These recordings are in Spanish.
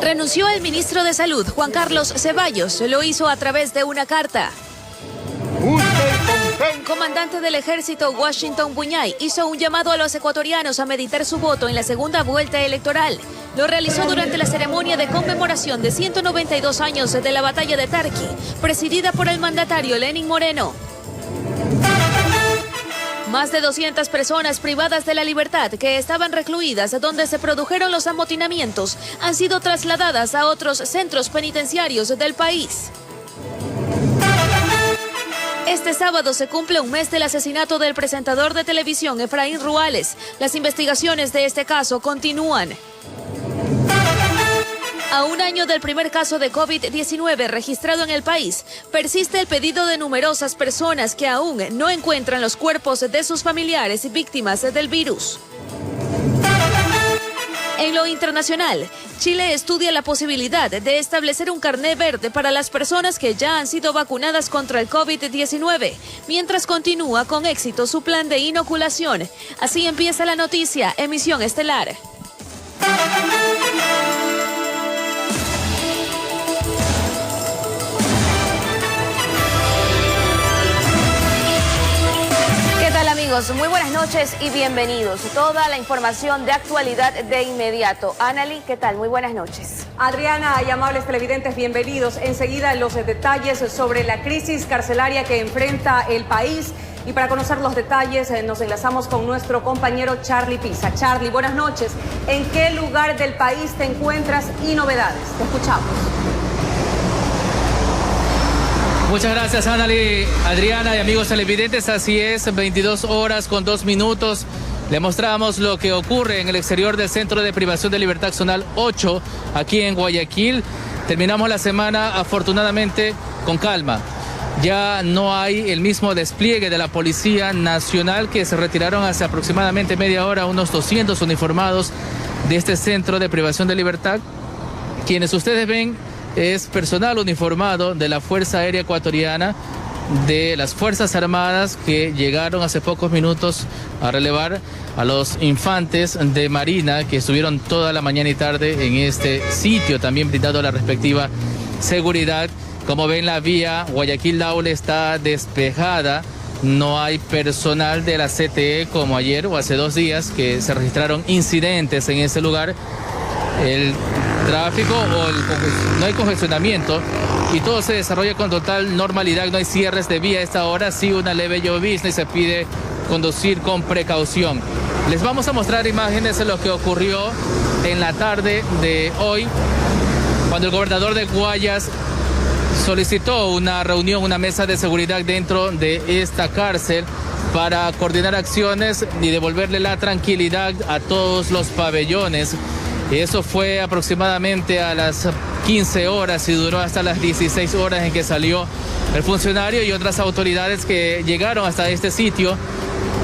Renunció el ministro de Salud, Juan Carlos Ceballos. Lo hizo a través de una carta. El comandante del ejército, Washington Buñay, hizo un llamado a los ecuatorianos a meditar su voto en la segunda vuelta electoral. Lo realizó durante la ceremonia de conmemoración de 192 años de la batalla de Tarqui, presidida por el mandatario Lenín Moreno. Más de 200 personas privadas de la libertad que estaban recluidas donde se produjeron los amotinamientos han sido trasladadas a otros centros penitenciarios del país. Este sábado se cumple un mes del asesinato del presentador de televisión Efraín Ruales. Las investigaciones de este caso continúan. A un año del primer caso de COVID-19 registrado en el país, persiste el pedido de numerosas personas que aún no encuentran los cuerpos de sus familiares víctimas del virus. En lo internacional, Chile estudia la posibilidad de establecer un carné verde para las personas que ya han sido vacunadas contra el COVID-19, mientras continúa con éxito su plan de inoculación. Así empieza la noticia, emisión estelar. Amigos, muy buenas noches y bienvenidos. Toda la información de actualidad de inmediato. Anali, ¿qué tal? Muy buenas noches. Adriana y amables televidentes, bienvenidos. Enseguida los detalles sobre la crisis carcelaria que enfrenta el país. Y para conocer los detalles nos enlazamos con nuestro compañero Charlie Pisa. Charlie, buenas noches. ¿En qué lugar del país te encuentras y novedades? Te escuchamos. Muchas gracias, Anali, Adriana y amigos televidentes. Así es, 22 horas con 2 minutos. Le mostramos lo que ocurre en el exterior del Centro de Privación de Libertad Zonal 8, aquí en Guayaquil. Terminamos la semana, afortunadamente, con calma. Ya no hay el mismo despliegue de la Policía Nacional, que se retiraron hace aproximadamente media hora unos 200 uniformados de este Centro de Privación de Libertad. Quienes ustedes ven es personal uniformado de la Fuerza Aérea Ecuatoriana, de las Fuerzas Armadas, que llegaron hace pocos minutos a relevar a los infantes de Marina que estuvieron toda la mañana y tarde en este sitio, también brindando la respectiva seguridad. Como ven, la vía Guayaquil-Daule está despejada. No hay personal de la CTE como ayer o hace 2 días que se registraron incidentes en ese lugar. El tráfico no hay congestionamiento y todo se desarrolla con total normalidad. No hay cierres de vía a esta hora, sí una leve llovizna y se pide conducir con precaución. Les vamos a mostrar imágenes de lo que ocurrió en la tarde de hoy, cuando el gobernador de Guayas solicitó una reunión, una mesa de seguridad dentro de esta cárcel para coordinar acciones y devolverle la tranquilidad a todos los pabellones. Eso fue aproximadamente a las 15 horas y duró hasta las 16 horas en que salió el funcionario y otras autoridades que llegaron hasta este sitio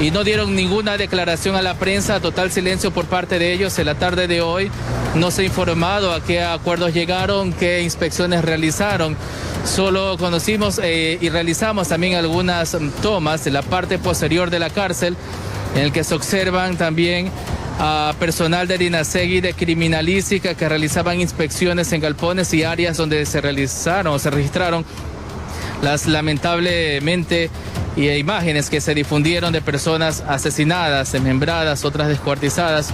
y no dieron ninguna declaración a la prensa. Total silencio por parte de ellos. En la tarde de hoy no se ha informado a qué acuerdos llegaron, qué inspecciones realizaron. Solo conocimos y realizamos también algunas tomas de la parte posterior de la cárcel, en el que se observan también a personal de Dinasegui de criminalística que realizaban inspecciones en galpones y áreas donde se registraron las lamentablemente imágenes que se difundieron de personas asesinadas, desmembradas, otras descuartizadas.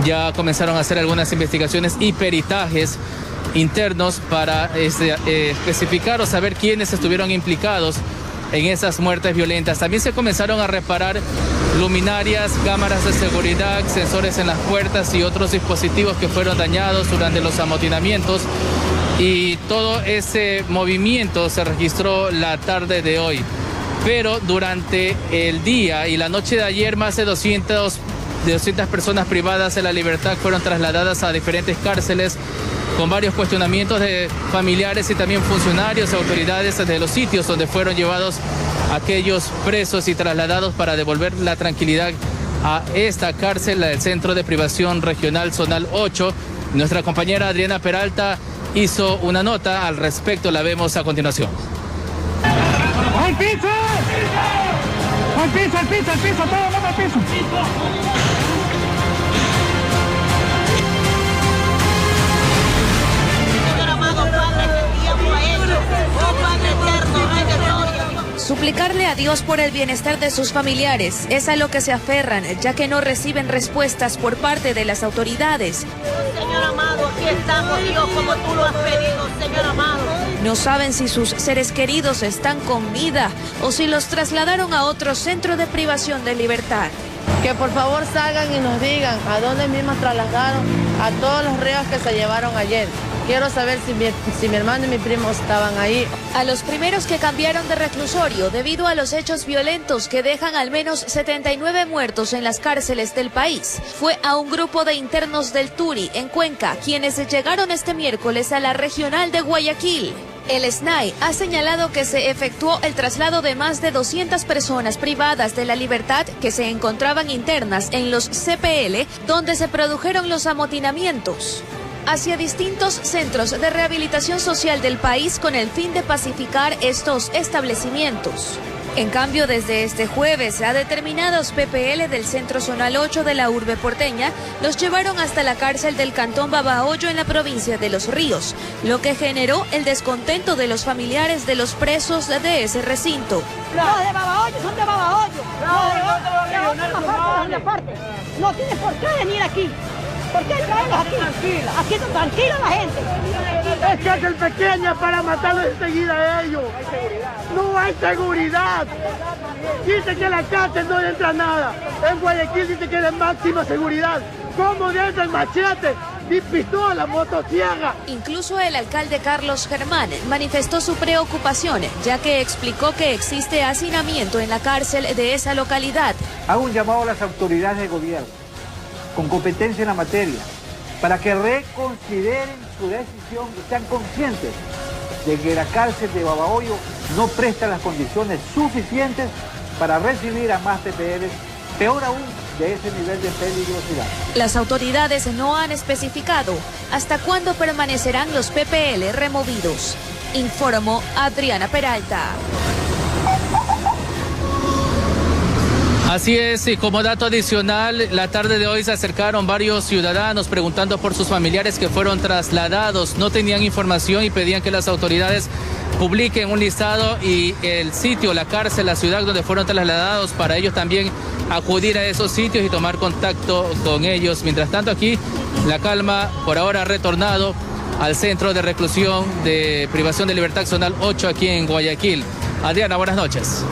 Ya comenzaron a hacer algunas investigaciones y peritajes internos para especificar o saber quiénes estuvieron implicados en esas muertes violentas. También se comenzaron a reparar luminarias, cámaras de seguridad, sensores en las puertas y otros dispositivos que fueron dañados durante los amotinamientos. Y todo ese movimiento se registró la tarde de hoy. Pero durante el día y la noche de ayer, más de 200 personas privadas de la libertad fueron trasladadas a diferentes cárceles, con varios cuestionamientos de familiares y también funcionarios y autoridades de los sitios donde fueron llevados aquellos presos y trasladados para devolver la tranquilidad a esta cárcel, el Centro de Privación Regional Zonal 8. Nuestra compañera Adriana Peralta hizo una nota al respecto, la vemos a continuación. ¡Al piso! ¡Al piso, al piso, al piso! ¡Todo el mundo al piso! Suplicarle a Dios por el bienestar de sus familiares es a lo que se aferran, ya que no reciben respuestas por parte de las autoridades. Señor amado, aquí estamos, Dios, como tú lo has pedido, Señor amado. No saben si sus seres queridos están con vida o si los trasladaron a otro centro de privación de libertad. Que por favor salgan y nos digan a dónde mismos trasladaron a todos los reos que se llevaron ayer. Quiero saber si mi hermano y mi primo estaban ahí. A los primeros que cambiaron de reclusorio debido a los hechos violentos que dejan al menos 79 muertos en las cárceles del país, fue a un grupo de internos del Turi, en Cuenca, quienes llegaron este miércoles a la regional de Guayaquil. El SNAI ha señalado que se efectuó el traslado de más de 200 personas privadas de la libertad que se encontraban internas en los CPL, donde se produjeron los amotinamientos, hacia distintos centros de rehabilitación social del país con el fin de pacificar estos establecimientos. En cambio, desde este jueves, a determinados PPL del Centro Zonal 8 de la urbe porteña los llevaron hasta la cárcel del Cantón Babahoyo en la provincia de Los Ríos, lo que generó el descontento de los familiares de los presos de ese recinto. Los de Babahoyo son de Babahoyo. No tienes por qué venir aquí. ¿Por qué traerlos aquí? Aquí está tranquila la gente. Es cárcel pequeña para matarlos enseguida a ellos. No hay seguridad. Dice que en la cárcel no entra nada. En Guayaquil dice que es de máxima seguridad. ¿Cómo entra el machete? Y pistola, motosierra. Incluso el alcalde Carlos Germán manifestó su preocupación, ya que explicó que existe hacinamiento en la cárcel de esa localidad. Hago un llamado a las autoridades de gobierno con competencia en la materia, para que reconsideren su decisión y sean conscientes de que la cárcel de Babahoyo no presta las condiciones suficientes para recibir a más PPLs, peor aún, de ese nivel de peligrosidad. Las autoridades no han especificado hasta cuándo permanecerán los PPL removidos. Informó Adriana Peralta. Así es, y como dato adicional, la tarde de hoy se acercaron varios ciudadanos preguntando por sus familiares que fueron trasladados. No tenían información y pedían que las autoridades publiquen un listado y el sitio, la cárcel, la ciudad donde fueron trasladados, para ellos también acudir a esos sitios y tomar contacto con ellos. Mientras tanto, aquí la calma por ahora ha retornado al centro de reclusión de privación de libertad zonal 8 aquí en Guayaquil. Adriana, buenas noches.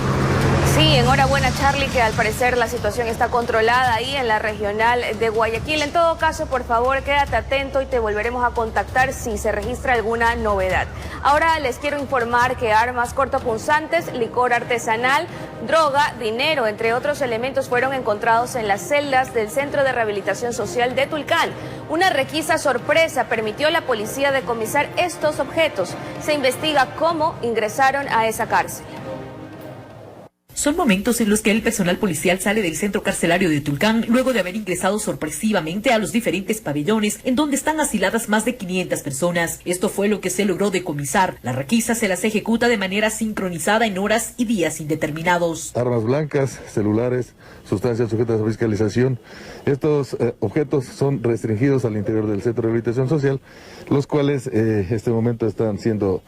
Sí, enhorabuena Charlie, que al parecer la situación está controlada ahí en la regional de Guayaquil. En todo caso, por favor, quédate atento y te volveremos a contactar si se registra alguna novedad. Ahora les quiero informar que armas cortopunzantes, licor artesanal, droga, dinero, entre otros elementos fueron encontrados en las celdas del Centro de Rehabilitación Social de Tulcán. Una requisa sorpresa permitió a la policía decomisar estos objetos. Se investiga cómo ingresaron a esa cárcel. Son momentos en los que el personal policial sale del centro carcelario de Tulcán luego de haber ingresado sorpresivamente a los diferentes pabellones en donde están asiladas más de 500 personas. Esto fue lo que se logró decomisar. La requisa se las ejecuta de manera sincronizada en horas y días indeterminados. Armas blancas, celulares, sustancias sujetas a fiscalización. Estos objetos son restringidos al interior del Centro de Rehabilitación Social, los cuales en este momento están siendo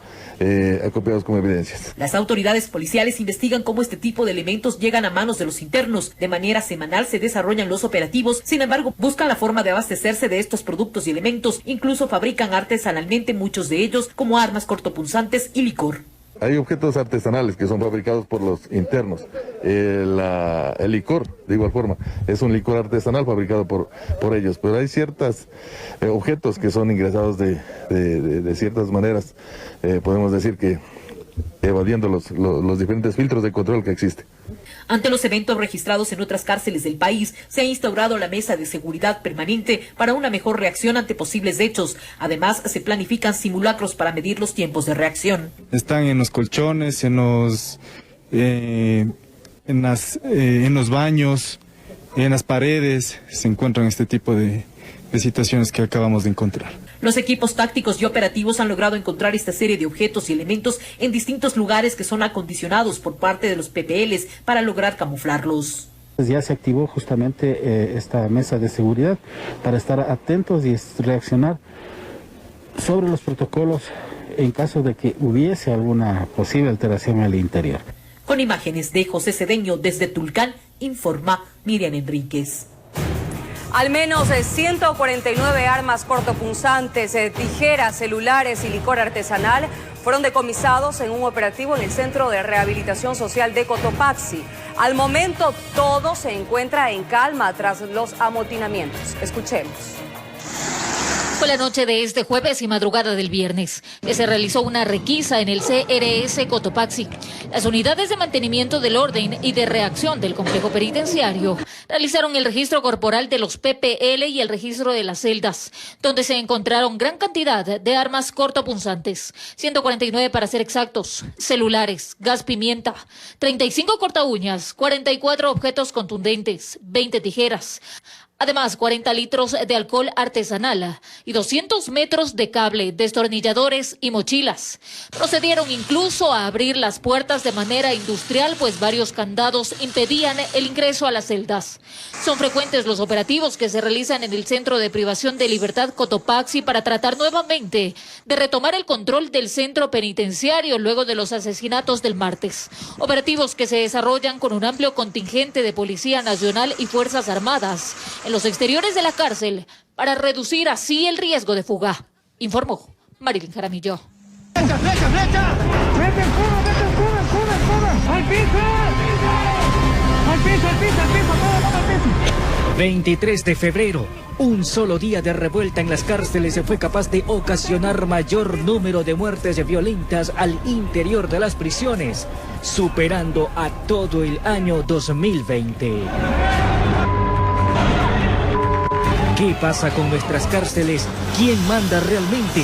acopiados como evidencias. Las autoridades policiales investigan cómo este tipo de elementos llegan a manos de los internos. De manera semanal se desarrollan los operativos, sin embargo, buscan la forma de abastecerse de estos productos y elementos. Incluso fabrican artesanalmente muchos de ellos, como armas cortopunzantes y licor. Hay objetos artesanales que son fabricados por los internos. El licor, de igual forma, es un licor artesanal fabricado por ellos, pero hay ciertos objetos que son ingresados de ciertas maneras, podemos decir que evadiendo los diferentes filtros de control que existen. Ante los eventos registrados en otras cárceles del país, se ha instaurado la mesa de seguridad permanente para una mejor reacción ante posibles hechos. Además, se planifican simulacros para medir los tiempos de reacción. Están en los colchones, en los baños, en las paredes, se encuentran este tipo de situaciones que acabamos de encontrar. Los equipos tácticos y operativos han logrado encontrar esta serie de objetos y elementos en distintos lugares que son acondicionados por parte de los PPLs para lograr camuflarlos. Ya se activó justamente esta mesa de seguridad para estar atentos y reaccionar sobre los protocolos en caso de que hubiese alguna posible alteración en el interior. Con imágenes de José Cedeño desde Tulcán, informa Miriam Enríquez. Al menos 149 armas cortopunzantes, tijeras, celulares y licor artesanal fueron decomisados en un operativo en el Centro de Rehabilitación Social de Cotopaxi. Al momento, todo se encuentra en calma tras los amotinamientos. Escuchemos. Fue la noche de este jueves y madrugada del viernes que se realizó una requisa en el CRS Cotopaxi. Las unidades de mantenimiento del orden y de reacción del complejo penitenciario realizaron el registro corporal de los PPL y el registro de las celdas, donde se encontraron gran cantidad de armas cortopunzantes, 149 para ser exactos, celulares, gas pimienta, 35 cortaúñas, 44 objetos contundentes, 20 tijeras. Además, 40 litros de alcohol artesanal y 200 metros de cable, destornilladores y mochilas. Procedieron incluso a abrir las puertas de manera industrial, pues varios candados impedían el ingreso a las celdas. Son frecuentes los operativos que se realizan en el Centro de Privación de Libertad Cotopaxi para tratar nuevamente de retomar el control del centro penitenciario luego de los asesinatos del martes. Operativos que se desarrollan con un amplio contingente de Policía Nacional y Fuerzas Armadas en los exteriores de la cárcel para reducir así el riesgo de fuga, informó Marilyn Jaramillo. ¡Flecha, flecha, flecha! ¡Vete el cubo, vete el cubo, el cubo, el cubo! ¡Al piso! ¡Al piso, al piso, al piso, todo al piso! 23 de febrero, un solo día de revuelta en las cárceles fue capaz de ocasionar mayor número de muertes violentas al interior de las prisiones, superando a todo el año 2020. ¿Qué pasa con nuestras cárceles? ¿Quién manda realmente?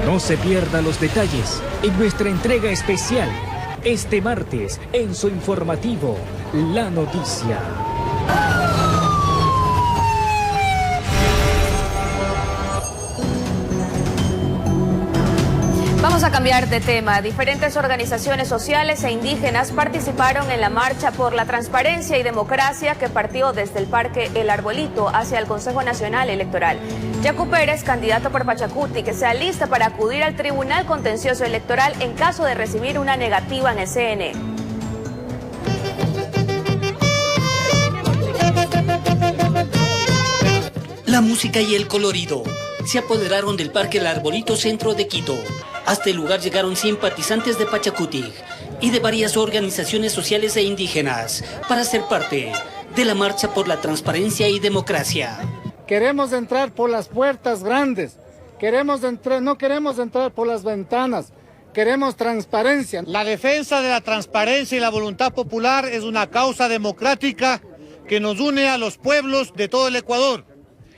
No se pierda los detalles en nuestra entrega especial este martes en su informativo La Noticia. Vamos a cambiar de tema. Diferentes organizaciones sociales e indígenas participaron en la marcha por la transparencia y democracia que partió desde el Parque El Arbolito hacia el Consejo Nacional Electoral. Yacu Pérez, candidato por Pachacuti, que se alista para acudir al Tribunal Contencioso Electoral en caso de recibir una negativa en el CNE. La música y el colorido se apoderaron del Parque El Arbolito, centro de Quito. Hasta el lugar llegaron simpatizantes de Pachacuti y de varias organizaciones sociales e indígenas para ser parte de la marcha por la transparencia y democracia. Queremos entrar por las puertas grandes, no queremos entrar por las ventanas, queremos transparencia. La defensa de la transparencia y la voluntad popular es una causa democrática que nos une a los pueblos de todo el Ecuador,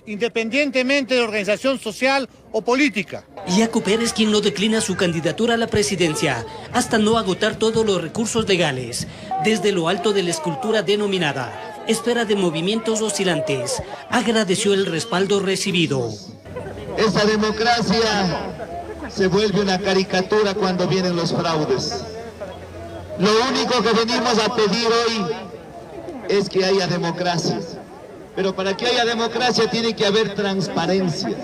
independientemente de organización social o política. Yacu Pérez, quien no declina su candidatura a la presidencia hasta no agotar todos los recursos legales, desde lo alto de la escultura denominada Espera de Movimientos Oscilantes, agradeció el respaldo recibido. Esa democracia se vuelve una caricatura cuando vienen los fraudes. Lo único que venimos a pedir hoy es que haya democracia. Pero para que haya democracia tiene que haber transparencia.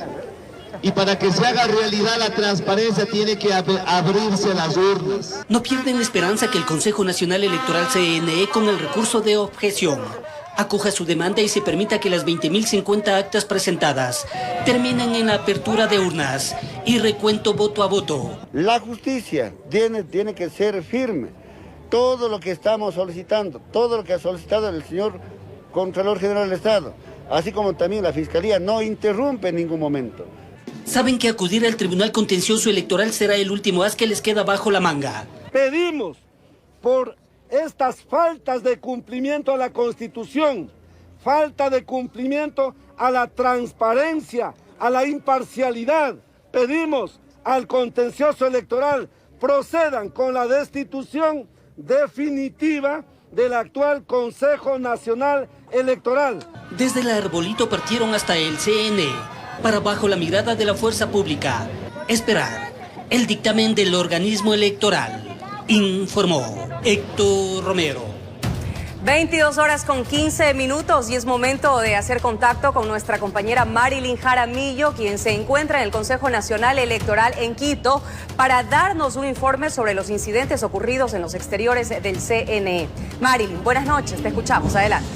Y para que se haga realidad la transparencia tiene que abrirse las urnas. No pierden esperanza que el Consejo Nacional Electoral CNE, con el recurso de objeción, acoja su demanda y se permita que las 20.050 actas presentadas terminen en la apertura de urnas y recuento voto a voto. La justicia tiene que ser firme. Todo lo que estamos solicitando, todo lo que ha solicitado el señor Contralor General del Estado, así como también la Fiscalía, no interrumpe en ningún momento. Saben que acudir al Tribunal Contencioso Electoral será el último as que les queda bajo la manga. Pedimos por estas faltas de cumplimiento a la Constitución, falta de cumplimiento a la transparencia, a la imparcialidad. Pedimos al Contencioso Electoral procedan con la destitución definitiva del actual Consejo Nacional Electoral. Desde el Arbolito partieron hasta el CNE para, bajo la mirada de la fuerza pública, esperar el dictamen del organismo electoral, informó Héctor Romero. 22 horas con 15 minutos y es momento de hacer contacto con nuestra compañera Marilyn Jaramillo, quien se encuentra en el Consejo Nacional Electoral en Quito para darnos un informe sobre los incidentes ocurridos en los exteriores del CNE. Marilyn, buenas noches, te escuchamos, adelante.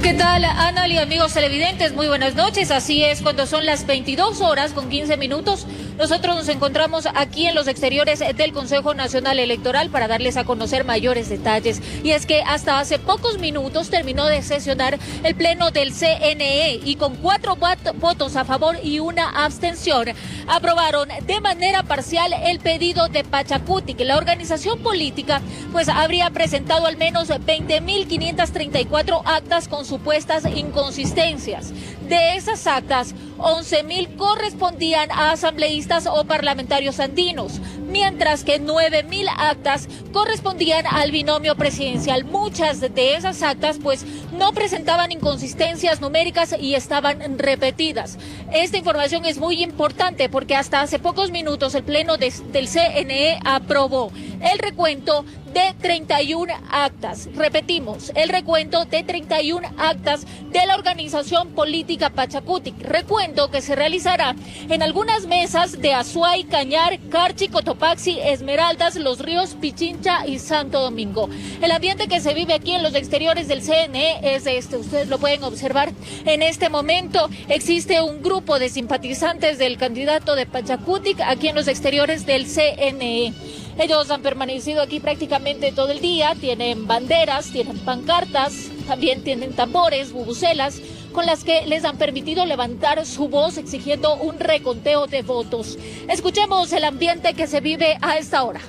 ¿Qué tal, Ana y amigos televidentes? Muy buenas noches. Así es, cuando son las 22 horas con 15 minutos, nosotros nos encontramos aquí en los exteriores del Consejo Nacional Electoral para darles a conocer mayores detalles. Y es que hasta hace pocos minutos terminó de sesionar el pleno del CNE y con 4 votos a favor y 1 abstención, aprobaron de manera parcial el pedido de Pachacuti, que la organización política pues habría presentado al menos 20.534 actas con supuestas inconsistencias. De esas actas, 11.000 correspondían a asambleístas o parlamentarios andinos, mientras que 9.000 actas correspondían al binomio presidencial. Muchas de esas actas pues no presentaban inconsistencias numéricas y estaban repetidas. Esta información es muy importante porque hasta hace pocos minutos el pleno del CNE aprobó el recuento de 31 actas. Repetimos, el recuento de 31 actas de la organización política Pachacuti. Recuento que se realizará en algunas mesas de Azuay, Cañar, Carchi, Cotopaxi, Esmeraldas, Los Ríos, Pichincha y Santo Domingo. El ambiente que se vive aquí en los exteriores del CNE es este. Ustedes lo pueden observar. En este momento existe un grupo de simpatizantes del candidato de Pachacuti aquí en los exteriores del CNE. Ellos han permanecido aquí prácticamente todo el día, tienen banderas, tienen pancartas, también tienen tambores, bubucelas, con las que les han permitido levantar su voz exigiendo un reconteo de votos. Escuchemos el ambiente que se vive a esta hora.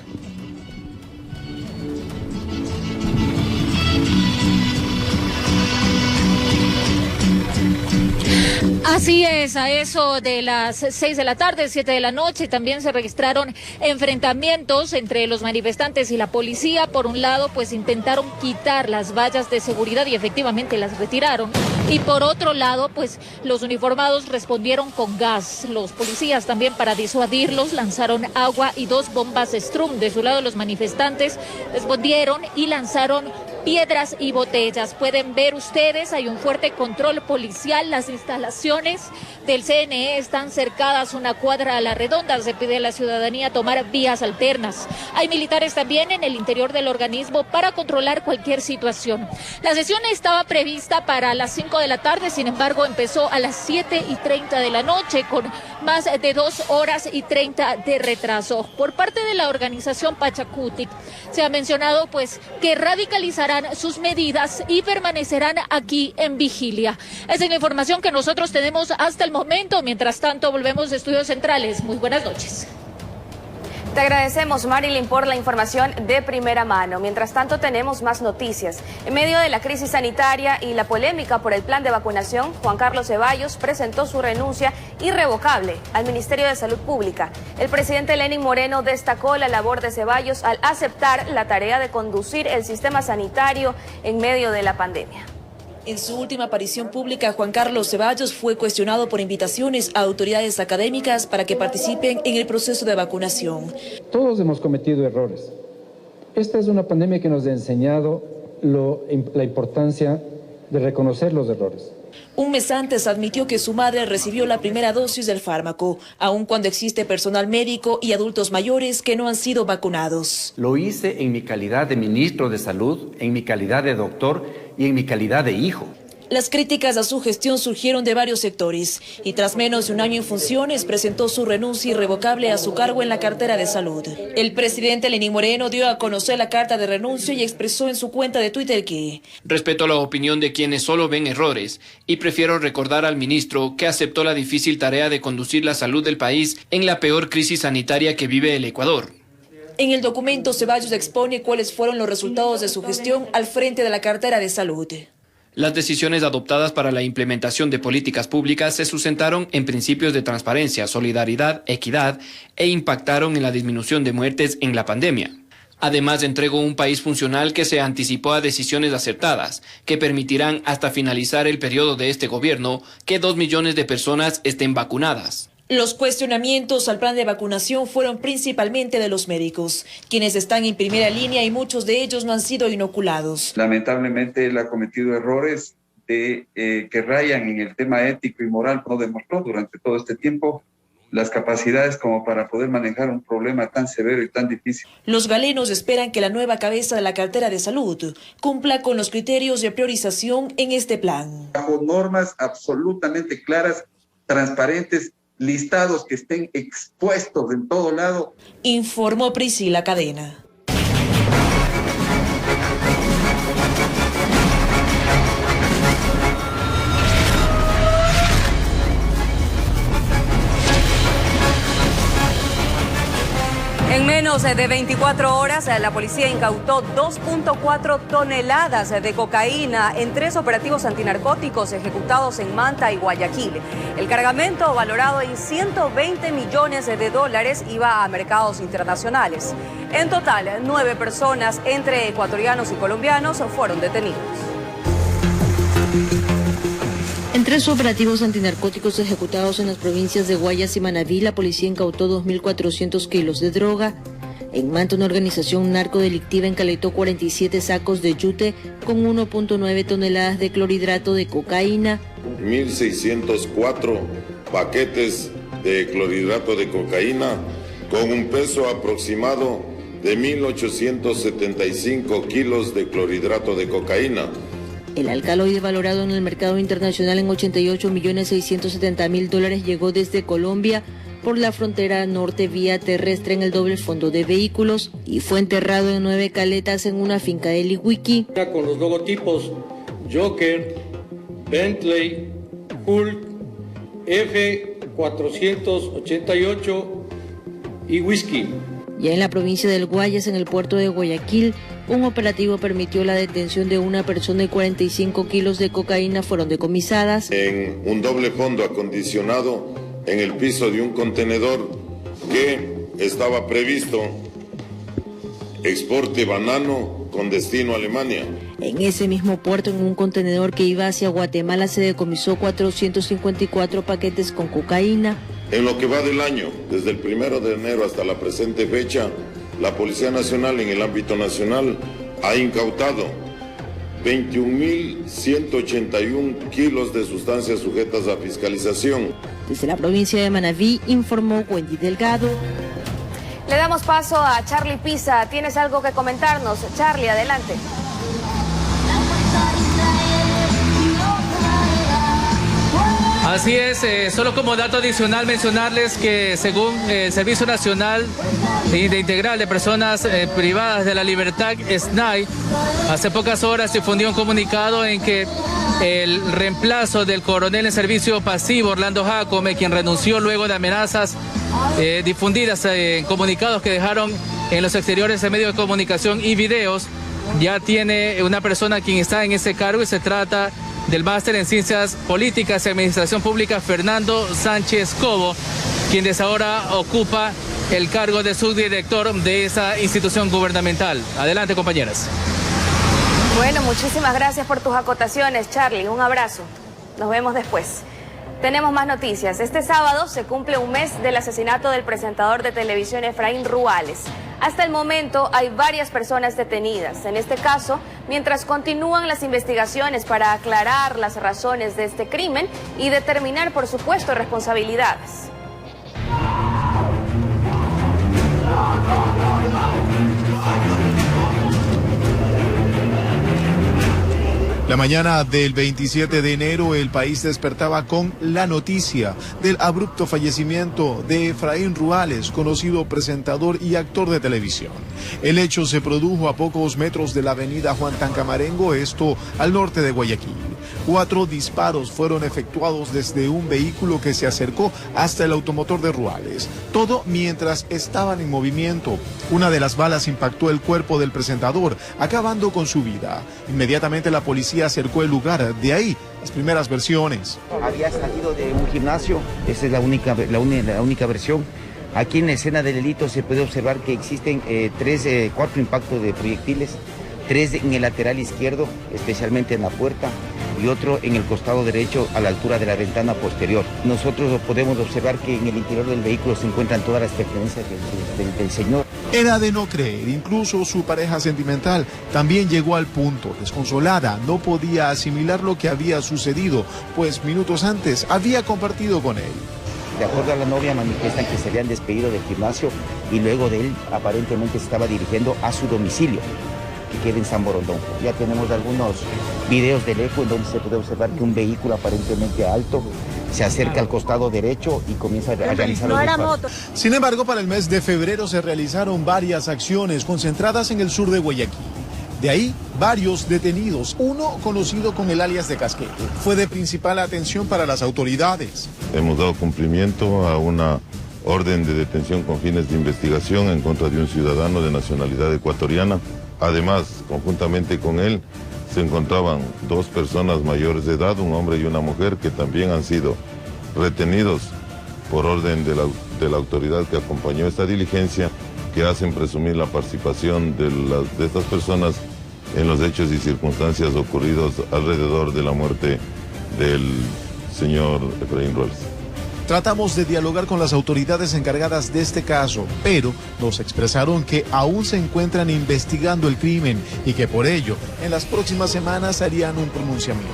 Así es, a eso de las 6 de la tarde, 7 de la noche, también se registraron enfrentamientos entre los manifestantes y la policía. Por un lado, pues intentaron quitar las vallas de seguridad y efectivamente las retiraron. Y por otro lado, pues los uniformados respondieron con gas. Los policías también, para disuadirlos, lanzaron agua y 2 bombas Strum. De su lado, los manifestantes respondieron y lanzaron piedras y botellas. Pueden ver ustedes, hay un fuerte control policial. Las instalaciones del CNE están cercadas una cuadra a la redonda. Se pide a la ciudadanía tomar vías alternas. Hay militares también en el interior del organismo para controlar cualquier situación. La sesión estaba prevista para las 5 de la tarde, sin embargo empezó a las 7:30 de la noche con más de 2 horas y 30 de retraso. Por parte de la organización Pachacuti se ha mencionado pues que radicalizarán sus medidas y permanecerán aquí en vigilia. Esa es la información que nosotros tenemos hasta el momento. Mientras tanto, volvemos de Estudios Centrales. Muy buenas noches. Te agradecemos, Marilyn, por la información de primera mano. Mientras tanto, tenemos más noticias. En medio de la crisis sanitaria y la polémica por el plan de vacunación, Juan Carlos Ceballos presentó su renuncia irrevocable al Ministerio de Salud Pública. El presidente Lenín Moreno destacó la labor de Ceballos al aceptar la tarea de conducir el sistema sanitario en medio de la pandemia. En su última aparición pública, Juan Carlos Ceballos fue cuestionado por invitaciones a autoridades académicas para que participen en el proceso de vacunación. Todos hemos cometido errores. Esta es una pandemia que nos ha enseñado la importancia de reconocer los errores. Un mes antes admitió que su madre recibió la primera dosis del fármaco, aun cuando existe personal médico y adultos mayores que no han sido vacunados. Lo hice en mi calidad de ministro de Salud, en mi calidad de doctor y en mi calidad de hijo. Las críticas a su gestión surgieron de varios sectores y tras menos de un año en funciones presentó su renuncia irrevocable a su cargo en la cartera de salud. El presidente Lenín Moreno dio a conocer la carta de renuncia y expresó en su cuenta de Twitter que respeto la opinión de quienes solo ven errores y prefiero recordar al ministro que aceptó la difícil tarea de conducir la salud del país en la peor crisis sanitaria que vive el Ecuador. En el documento, Ceballos expone cuáles fueron los resultados de su gestión al frente de la cartera de salud. Las decisiones adoptadas para la implementación de políticas públicas se sustentaron en principios de transparencia, solidaridad, equidad e impactaron en la disminución de muertes en la pandemia. Además, entregó un país funcional que se anticipó a decisiones acertadas, que permitirán hasta finalizar el periodo de este gobierno que 2 millones de personas estén vacunadas. Los cuestionamientos al plan de vacunación fueron principalmente de los médicos, quienes están en primera línea y muchos de ellos no han sido inoculados. Lamentablemente él ha cometido errores que rayan en el tema ético y moral. No demostró durante todo este tiempo las capacidades como para poder manejar un problema tan severo y tan difícil. Los galenos esperan que la nueva cabeza de la cartera de salud cumpla con los criterios de priorización en este plan. Bajo normas absolutamente claras, transparentes, listados que estén expuestos en todo lado. Informó Priscila Cadena. En menos de 24 horas, la policía incautó 2.4 toneladas de cocaína en 3 operativos antinarcóticos ejecutados en Manta y Guayaquil. El cargamento, valorado en 120 millones de dólares, iba a mercados internacionales. En total, 9 personas, entre ecuatorianos y colombianos, fueron detenidos. En 3 operativos antinarcóticos ejecutados en las provincias de Guayas y Manabí, la policía incautó 2.400 kilos de droga. En Manta, una organización narcodelictiva encaletó 47 sacos de yute con 1.9 toneladas de clorhidrato de cocaína. 1.604 paquetes de clorhidrato de cocaína con un peso aproximado de 1.875 kilos de clorhidrato de cocaína. El alcaloide, valorado en el mercado internacional en 88.670.000 dólares, llegó desde Colombia por la frontera norte vía terrestre en el doble fondo de vehículos y fue enterrado en 9 caletas en una finca de Lihuiqui. Con los logotipos Joker, Bentley, Hulk, F488 y Whisky. Ya en la provincia del Guayas, en el puerto de Guayaquil, un operativo permitió la detención de una persona y 45 kilos de cocaína fueron decomisadas. En un doble fondo acondicionado en el piso de un contenedor que estaba previsto exporte banano con destino a Alemania. En ese mismo puerto, en un contenedor que iba hacia Guatemala, se decomisó 454 paquetes con cocaína. En lo que va del año, desde el 1 de enero hasta la presente fecha, la Policía Nacional en el ámbito nacional ha incautado 21.181 kilos de sustancias sujetas a fiscalización. Desde la provincia de Manabí, informó Wendy Delgado. Le damos paso a Charlie Pisa. ¿Tienes algo que comentarnos? Charlie, adelante. Así es, solo como dato adicional mencionarles que según el Servicio Nacional de Integral de Personas Privadas de la Libertad, SNAI, hace pocas horas difundió un comunicado en que el reemplazo del coronel en servicio pasivo, Orlando Jacome, quien renunció luego de amenazas difundidas en comunicados que dejaron en los exteriores de medios de comunicación y videos, ya tiene una persona quien está en ese cargo y se trata del máster en Ciencias Políticas y Administración Pública, Fernando Sánchez Cobo, quien desde ahora ocupa el cargo de subdirector de esa institución gubernamental. Adelante, compañeras. Bueno, muchísimas gracias por tus acotaciones, Charlie. Un abrazo. Nos vemos después. Tenemos más noticias. Este sábado se cumple un mes del asesinato del presentador de televisión Efraín Ruales. Hasta el momento hay varias personas detenidas. En este caso, mientras continúan las investigaciones para aclarar las razones de este crimen y determinar, por supuesto, responsabilidades. La mañana del 27 de enero, el país despertaba con la noticia del abrupto fallecimiento de Efraín Ruales, conocido presentador y actor de televisión. El hecho se produjo a pocos metros de la avenida Juan Tancamarengo, esto al norte de Guayaquil. 4 disparos fueron efectuados desde un vehículo que se acercó hasta el automotor de Ruales. Todo mientras estaban en movimiento. Una de las balas impactó el cuerpo del presentador, acabando con su vida. Inmediatamente la policía acercó el lugar, de ahí las primeras versiones. Había salido de un gimnasio, esa es la única versión. Aquí en la escena del delito se puede observar que existen 4 impactos de proyectiles, 3 en el lateral izquierdo, especialmente en la puerta. y otro en el costado derecho a la altura de la ventana posterior. Nosotros podemos observar que en el interior del vehículo se encuentran todas las pertenencias del señor. Era de no creer, incluso su pareja sentimental también llegó al punto. Desconsolada, no podía asimilar lo que había sucedido, pues minutos antes había compartido con él. De acuerdo a la novia, manifiestan que se habían despedido del gimnasio y luego de él aparentemente se estaba dirigiendo a su domicilio, que queda en San Borondón. Ya tenemos algunos videos del eco en donde se puede observar que un vehículo aparentemente alto se acerca al costado derecho y comienza a realizar los disparos. Sin embargo, para el mes de febrero se realizaron varias acciones concentradas en el sur de Guayaquil. De ahí, varios detenidos, uno conocido con el alias de Casquete. Fue de principal atención para las autoridades. Hemos dado cumplimiento a una orden de detención con fines de investigación en contra de un ciudadano de nacionalidad ecuatoriana. Además, conjuntamente con él, se encontraban 2 personas mayores de edad, un hombre y una mujer, que también han sido retenidos por orden de la autoridad que acompañó esta diligencia, que hacen presumir la participación de estas personas en los hechos y circunstancias ocurridos alrededor de la muerte del señor Efraín Ruales. Tratamos de dialogar con las autoridades encargadas de este caso, pero nos expresaron que aún se encuentran investigando el crimen y que por ello en las próximas semanas harían un pronunciamiento.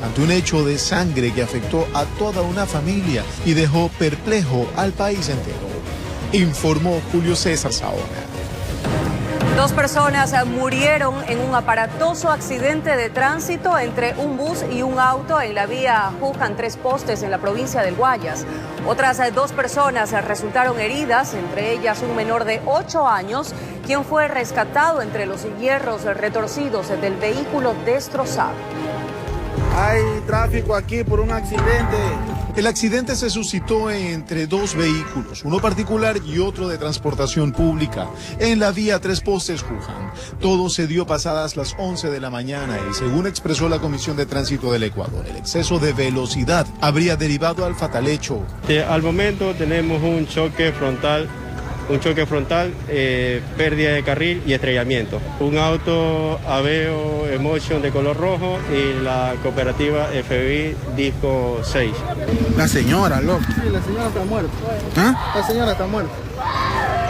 Ante un hecho de sangre que afectó a toda una familia y dejó perplejo al país entero, informó Julio César Saona. 2 personas murieron en un aparatoso accidente de tránsito entre un bus y un auto en la vía Juján Tres Postes en la provincia del Guayas. Otras 2 personas resultaron heridas, entre ellas un menor de 8 años, quien fue rescatado entre los hierros retorcidos del vehículo destrozado. Hay tráfico aquí por un accidente. El accidente se suscitó entre 2 vehículos, uno particular y otro de transportación pública, en la vía Tres Postes Juján. Todo se dio pasadas las 11 de la mañana y según expresó la Comisión de Tránsito del Ecuador, el exceso de velocidad habría derivado al fatal hecho. Al momento tenemos un choque frontal, pérdida de carril y estrellamiento. Un auto Aveo Emotion de color rojo y la cooperativa FBI Disco 6. La señora, loco. Sí, la señora está muerta. ¿Ah? La señora está muerta.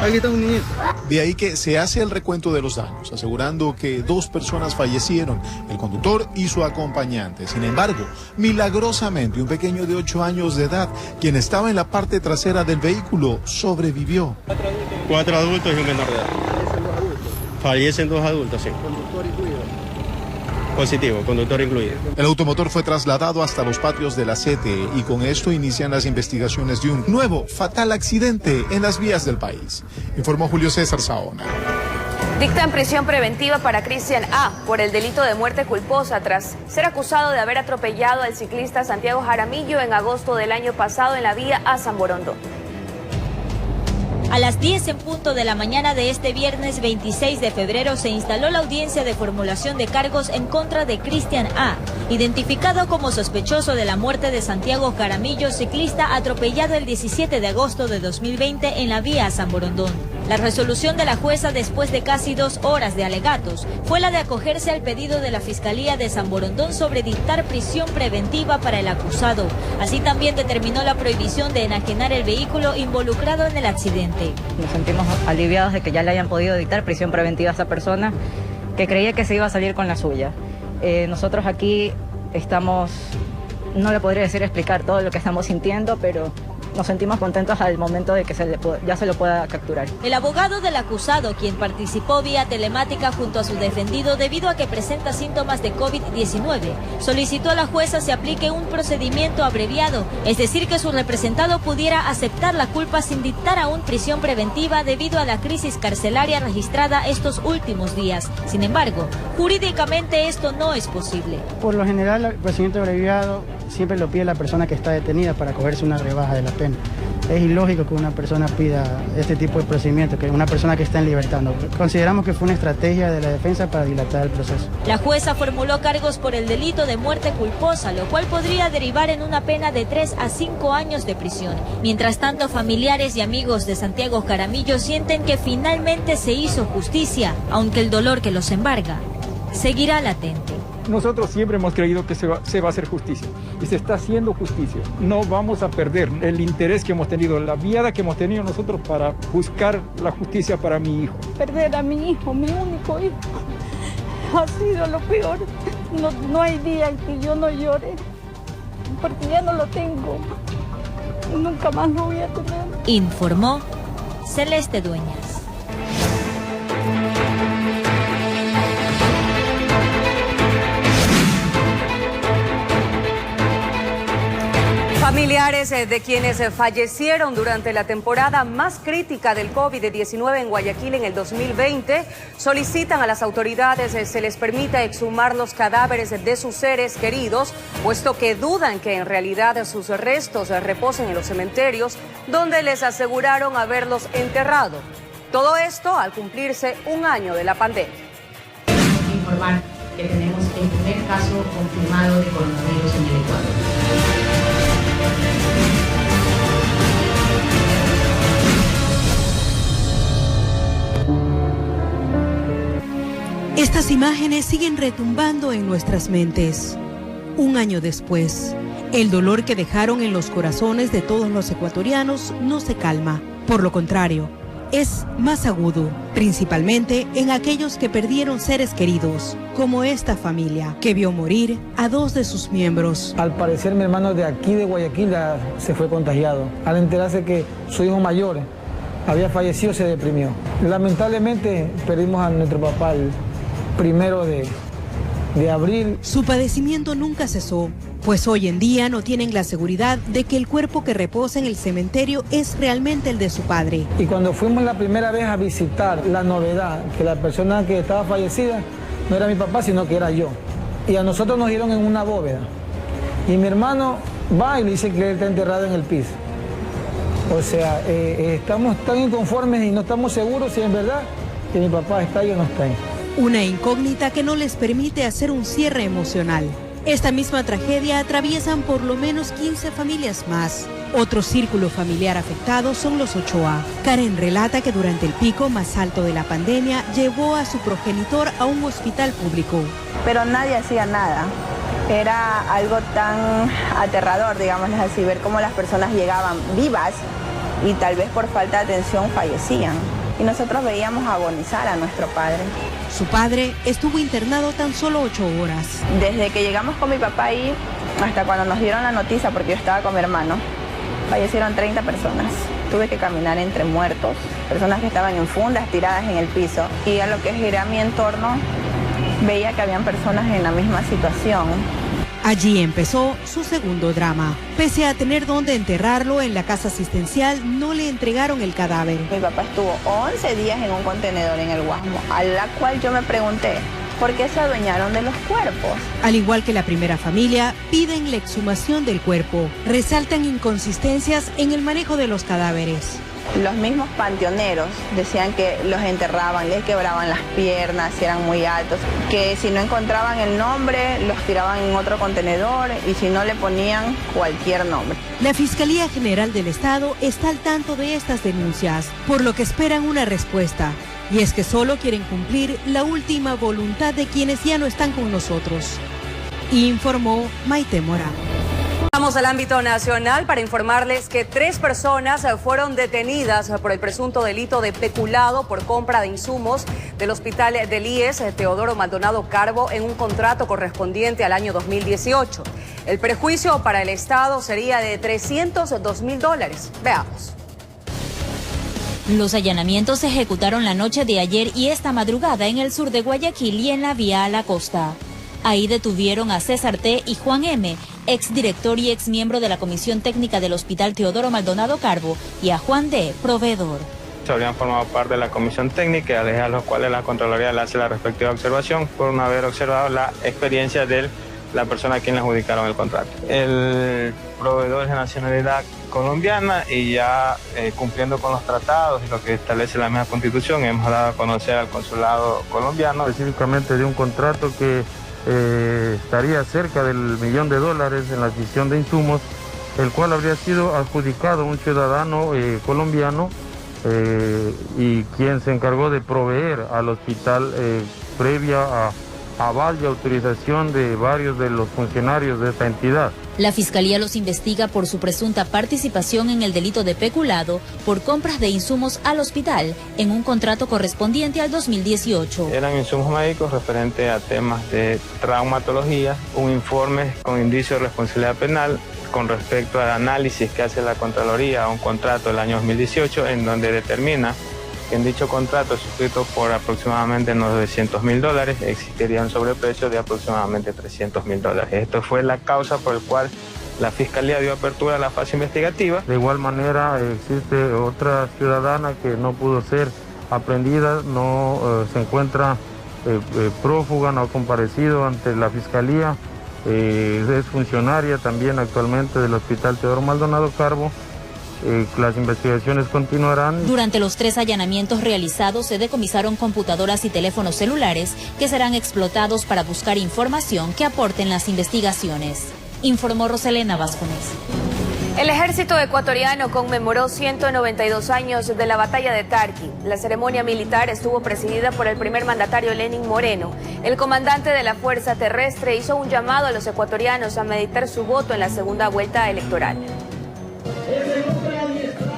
Aquí está un niñito. De ahí que se hace el recuento de los daños, asegurando que 2 personas fallecieron, el conductor y su acompañante. Sin embargo, milagrosamente, un pequeño de 8 años de edad, quien estaba en la parte trasera del vehículo, sobrevivió. 4 adultos y un menor de edad. Fallecen 2 adultos, sí. ¿Conductor incluido? Positivo, conductor incluido. El automotor fue trasladado hasta los patios de la CTE y con esto inician las investigaciones de un nuevo fatal accidente en las vías del país, informó Julio César Saona. Dictan prisión preventiva para Cristian A. por el delito de muerte culposa tras ser acusado de haber atropellado al ciclista Santiago Jaramillo en agosto del año pasado en la vía a San Borondón. A las 10 en punto de la mañana de este viernes 26 de febrero se instaló la audiencia de formulación de cargos en contra de Cristian A., identificado como sospechoso de la muerte de Santiago Jaramillo, ciclista atropellado el 17 de agosto de 2020 en la vía San Borondón. La resolución de la jueza, después de casi 2 horas de alegatos, fue la de acogerse al pedido de la Fiscalía de San Borondón sobre dictar prisión preventiva para el acusado. Así también determinó la prohibición de enajenar el vehículo involucrado en el accidente. Nos sentimos aliviados de que ya le hayan podido dictar prisión preventiva a esa persona que creía que se iba a salir con la suya. Nosotros aquí estamos, no le podría explicar todo lo que estamos sintiendo, pero nos sentimos contentos al momento de que ya se lo pueda capturar. El abogado del acusado, quien participó vía telemática junto a su defendido debido a que presenta síntomas de COVID-19, solicitó a la jueza se aplique un procedimiento abreviado, es decir, que su representado pudiera aceptar la culpa sin dictar aún prisión preventiva debido a la crisis carcelaria registrada estos últimos días. Sin embargo, jurídicamente esto no es posible. Por lo general, el procedimiento abreviado siempre lo pide la persona que está detenida para cogerse una rebaja de la pena. Es ilógico que una persona pida este tipo de procedimiento, que una persona que está en libertad. No. Consideramos que fue una estrategia de la defensa para dilatar el proceso. La jueza formuló cargos por el delito de muerte culposa, lo cual podría derivar en una pena de 3 a 5 años de prisión. Mientras tanto, familiares y amigos de Santiago Jaramillo sienten que finalmente se hizo justicia, aunque el dolor que los embarga seguirá latente. Nosotros siempre hemos creído que se va a hacer justicia y se está haciendo justicia. No vamos a perder el interés que hemos tenido, la viada que hemos tenido nosotros para buscar la justicia para mi hijo. Perder a mi hijo, mi único hijo, ha sido lo peor. No hay día en que yo no llore, porque ya no lo tengo. Nunca más lo voy a tener. Informó Celeste Dueñas. Familiares de quienes fallecieron durante la temporada más crítica del COVID-19 en Guayaquil en el 2020 solicitan a las autoridades se les permita exhumar los cadáveres de sus seres queridos, puesto que dudan que en realidad sus restos reposen en los cementerios donde les aseguraron haberlos enterrado. Todo esto al cumplirse un año de la pandemia. Informar que tenemos el primer caso confirmado de coronavirus en el Ecuador. Estas imágenes siguen retumbando en nuestras mentes. Un año después, el dolor que dejaron en los corazones de todos los ecuatorianos no se calma. Por lo contrario, es más agudo, principalmente en aquellos que perdieron seres queridos, como esta familia, que vio morir a 2 de sus miembros. Al parecer, mi hermano de aquí de Guayaquil se fue contagiado. Al enterarse que su hijo mayor había fallecido, se deprimió. Lamentablemente, perdimos a nuestro papá el 1 de abril. Su padecimiento nunca cesó, pues hoy en día no tienen la seguridad de que el cuerpo que reposa en el cementerio es realmente el de su padre. Y cuando fuimos la primera vez a visitar, la novedad, que la persona que estaba fallecida no era mi papá, sino que era yo. Y a nosotros nos dieron en una bóveda. Y mi hermano va y le dice que él está enterrado en el piso. O sea, estamos tan inconformes y no estamos seguros si es verdad que mi papá está ahí o no está ahí. Una incógnita que no les permite hacer un cierre emocional. Esta misma tragedia atraviesan por lo menos 15 familias más. Otro círculo familiar afectado son los Ochoa. Karen relata que durante el pico más alto de la pandemia llevó a su progenitor a un hospital público. Pero nadie hacía nada. Era algo tan aterrador, digámosles así, ver cómo las personas llegaban vivas y tal vez por falta de atención fallecían. Y nosotros veíamos agonizar a nuestro padre. Su padre estuvo internado tan solo 8 horas. Desde que llegamos con mi papá ahí hasta cuando nos dieron la noticia, porque yo estaba con mi hermano, fallecieron 30 personas. Tuve que caminar entre muertos, personas que estaban en fundas tiradas en el piso. Y a lo que giré a mi entorno, veía que habían personas en la misma situación. Allí empezó su segundo drama. Pese a tener dónde enterrarlo en la casa asistencial, no le entregaron el cadáver. Mi papá estuvo 11 días en un contenedor en el Guasmo, a la cual yo me pregunté, ¿por qué se adueñaron de los cuerpos? Al igual que la primera familia, piden la exhumación del cuerpo. Resaltan inconsistencias en el manejo de los cadáveres. Los mismos panteoneros decían que los enterraban, les quebraban las piernas, si eran muy altos, que si no encontraban el nombre, los tiraban en otro contenedor y si no le ponían cualquier nombre. La Fiscalía General del Estado está al tanto de estas denuncias, por lo que esperan una respuesta. Y es que solo quieren cumplir la última voluntad de quienes ya no están con nosotros. Informó Maite Mora. Vamos al ámbito nacional para informarles que 3 personas fueron detenidas por el presunto delito de peculado por compra de insumos del hospital del IES Teodoro Maldonado Carbo en un contrato correspondiente al año 2018. El perjuicio para el Estado sería de $302.000. Veamos. Los allanamientos se ejecutaron la noche de ayer y esta madrugada en el sur de Guayaquil y en la vía a la costa. Ahí detuvieron a César T. y Juan M., exdirector y exmiembro de la Comisión Técnica del Hospital Teodoro Maldonado Carbo, y a Juan D., proveedor. Se habrían formado parte de la Comisión Técnica, a los cuales la Contraloría le hace la respectiva observación por no haber observado la experiencia de la persona a quien le adjudicaron el contrato. El proveedor es de nacionalidad colombiana y ya cumpliendo con los tratados y lo que establece la misma Constitución, hemos dado a conocer al consulado colombiano. Específicamente de un contrato que estaría cerca del $1 millón en la adquisición de insumos, el cual habría sido adjudicado a un ciudadano colombiano y quien se encargó de proveer al hospital previa aval y autorización de varios de los funcionarios de esta entidad. La Fiscalía los investiga por su presunta participación en el delito de peculado por compras de insumos al hospital en un contrato correspondiente al 2018. Eran insumos médicos referentes a temas de traumatología, un informe con indicio de responsabilidad penal con respecto al análisis que hace la Contraloría a un contrato del año 2018, en donde determina que en dicho contrato, suscrito por aproximadamente $900.000, existiría un sobreprecio de aproximadamente $300.000. Esto fue la causa por la cual la Fiscalía dio apertura a la fase investigativa. De igual manera, existe otra ciudadana que no pudo ser aprehendida, no se encuentra prófuga, no ha comparecido ante la Fiscalía, es funcionaria también actualmente del Hospital Teodoro Maldonado Carbo. Las investigaciones continuarán. Durante los 3 allanamientos realizados se decomisaron computadoras y teléfonos celulares que serán explotados para buscar información que aporten las investigaciones. Informó Roselena Vázquez. El ejército ecuatoriano conmemoró 192 años de la batalla de Tarqui. La ceremonia militar estuvo presidida por el primer mandatario Lenín Moreno. El comandante de la Fuerza Terrestre hizo un llamado a los ecuatorianos a meditar su voto en la segunda vuelta electoral.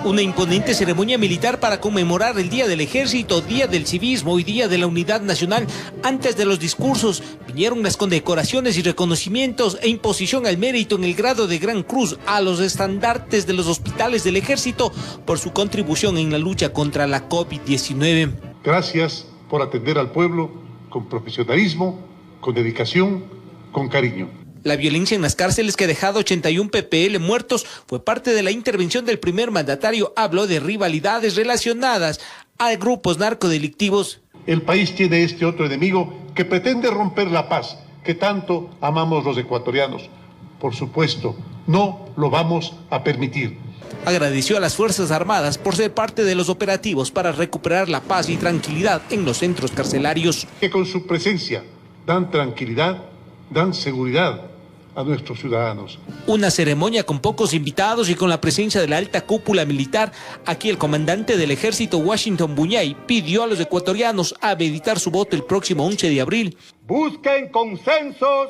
Una imponente ceremonia militar para conmemorar el Día del Ejército, Día del Civismo y Día de la Unidad Nacional. Antes de los discursos vinieron las condecoraciones y reconocimientos e imposición al mérito en el grado de Gran Cruz a los estandartes de los hospitales del Ejército por su contribución en la lucha contra la COVID-19. Gracias por atender al pueblo con profesionalismo, con dedicación, con cariño. La violencia en las cárceles que ha dejado 81 PPL muertos fue parte de la intervención del primer mandatario. Habló de rivalidades relacionadas a grupos narcodelictivos. El país tiene este otro enemigo que pretende romper la paz que tanto amamos los ecuatorianos. Por supuesto, no lo vamos a permitir. Agradeció a las Fuerzas Armadas por ser parte de los operativos para recuperar la paz y tranquilidad en los centros carcelarios. Que con su presencia dan tranquilidad, dan seguridad a nuestros ciudadanos. Una ceremonia con pocos invitados y con la presencia de la alta cúpula militar. Aquí el comandante del ejército, Washington Buñay, pidió a los ecuatorianos a meditar su voto el próximo 11 de abril. Busquen consensos,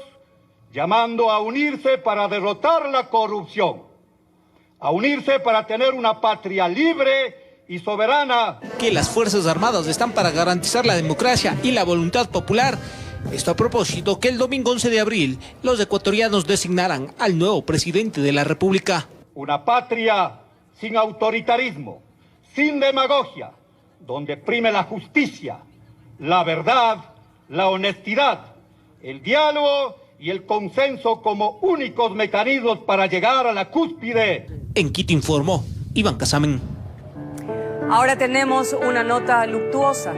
llamando a unirse para derrotar la corrupción, a unirse para tener una patria libre y soberana. Que las Fuerzas Armadas están para garantizar la democracia y la voluntad popular. Esto a propósito que el domingo 11 de abril los ecuatorianos designarán al nuevo presidente de la República. Una patria sin autoritarismo, sin demagogia, donde prime la justicia, la verdad, la honestidad, el diálogo y el consenso como únicos mecanismos para llegar a la cúspide. En Quito informó Iván Casamen. Ahora tenemos una nota luctuosa.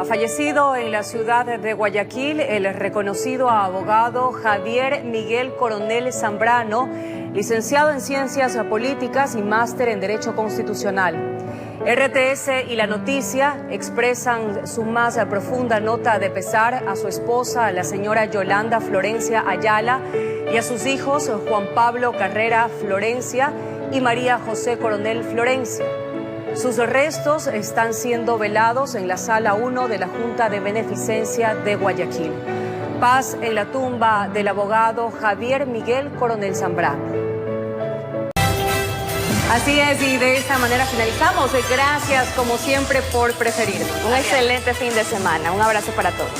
Ha fallecido en la ciudad de Guayaquil el reconocido abogado Javier Miguel Coronel Zambrano, licenciado en Ciencias Políticas y máster en Derecho Constitucional. RTS y La Noticia expresan su más profunda nota de pesar a su esposa, la señora Yolanda Florencia Ayala, y a sus hijos Juan Pablo Carrera Florencia y María José Coronel Florencia. Sus restos están siendo velados en la Sala 1 de la Junta de Beneficencia de Guayaquil. Paz en la tumba del abogado Javier Miguel Coronel Zambrano. Así es, y de esta manera finalizamos. Gracias, como siempre, por preferirnos. Un excelente fin de semana. Un abrazo para todos.